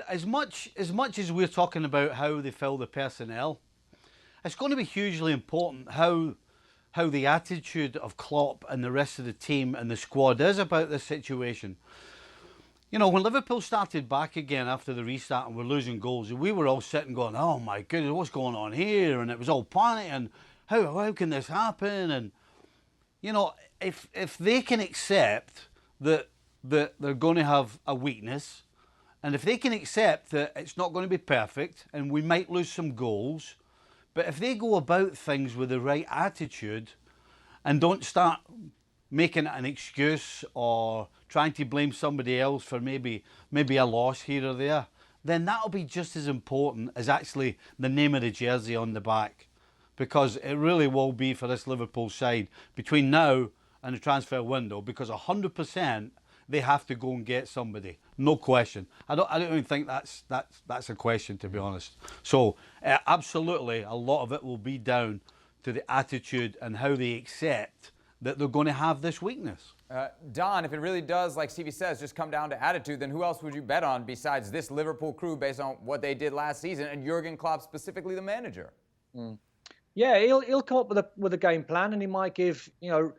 as much as we're talking about how they fill the personnel, it's going to be hugely important how the attitude of Klopp and the rest of the team and the squad is about this situation. You know, when Liverpool started back again after the restart and we're losing goals, we were all sitting going, oh my goodness, what's going on here? And it was all panic and how can this happen? And, you know, if they can accept that they're going to have a weakness, and if they can accept that it's not going to be perfect and we might lose some goals, but if they go about things with the right attitude and don't start making it an excuse or trying to blame somebody else for maybe a loss here or there, then that'll be just as important as actually the name of the jersey on the back. Because it really will be for this Liverpool side between now and the transfer window, because 100% they have to go and get somebody, no question. I don't even think that's a question, to be honest. So absolutely, a lot of it will be down to the attitude and how they accept that they're going to have this weakness. Don, if it really does, like Stevie says, just come down to attitude, then who else would you bet on besides this Liverpool crew based on what they did last season and Jurgen Klopp, specifically the manager? Yeah, he'll come up with a game plan, and he might give, you know,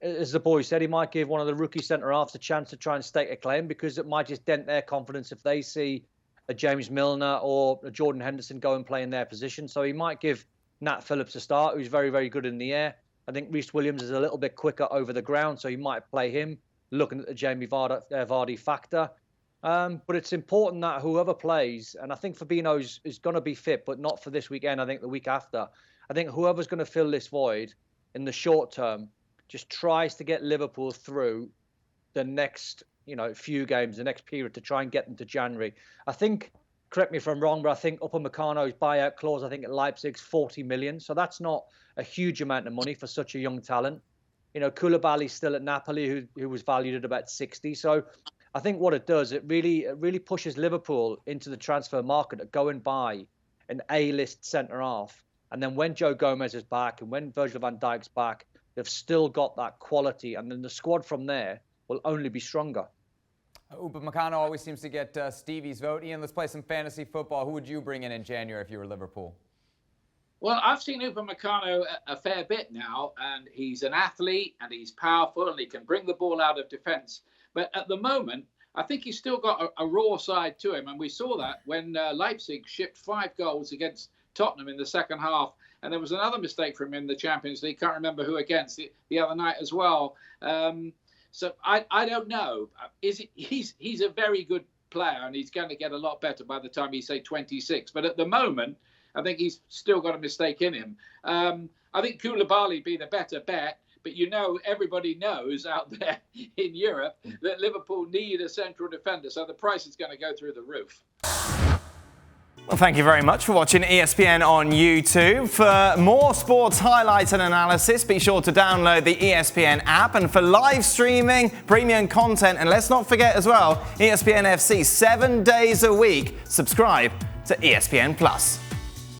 as the boy said, he might give one of the rookie centre-halves a chance to try and stake a claim, because it might just dent their confidence if they see a James Milner or a Jordan Henderson go and play in their position. So he might give Nat Phillips a start, who's very, very good in the air. I think Reece Williams is a little bit quicker over the ground, so he might play him, looking at the Jamie Vardy factor. But it's important that whoever plays, and I think Fabinho is going to be fit, but not for this weekend, I think the week after. I think whoever's going to fill this void in the short term just tries to get Liverpool through the next, you know, few games, the next period, to try and get them to January. I think, correct me if I'm wrong, but I think Upamecano's buyout clause, I think at Leipzig's 40 million. So that's not a huge amount of money for such a young talent. You know, Koulibaly's still at Napoli, who was valued at about 60. So I think what it does, it really pushes Liverpool into the transfer market to go and buy an A-list centre-half. And then when Joe Gomez is back and when Virgil van Dijk's back, they've still got that quality. And then the squad from there will only be stronger. Upamecano always seems to get Stevie's vote. Ian, let's play some fantasy football. Who would you bring in January if you were Liverpool? Well, I've seen Upamecano a fair bit now, and he's an athlete, and he's powerful, and he can bring the ball out of defence. But at the moment, I think he's still got a raw side to him, and we saw that when Leipzig shipped 5 goals against Tottenham in the second half. And there was another mistake from him in the Champions League. Can't remember who against the other night as well. So I don't know. He's a very good player, and he's going to get a lot better by the time he's, say, 26. But at the moment, I think he's still got a mistake in him. I think Koulibaly be the better bet. But, you know, everybody knows out there in Europe that Liverpool need a central defender. So the price is going to go through the roof. Well, thank you very much for watching ESPN on YouTube. For more sports highlights and analysis, be sure to download the ESPN app. And for live streaming, premium content, and let's not forget as well, ESPN FC 7 days a week. Subscribe to ESPN Plus.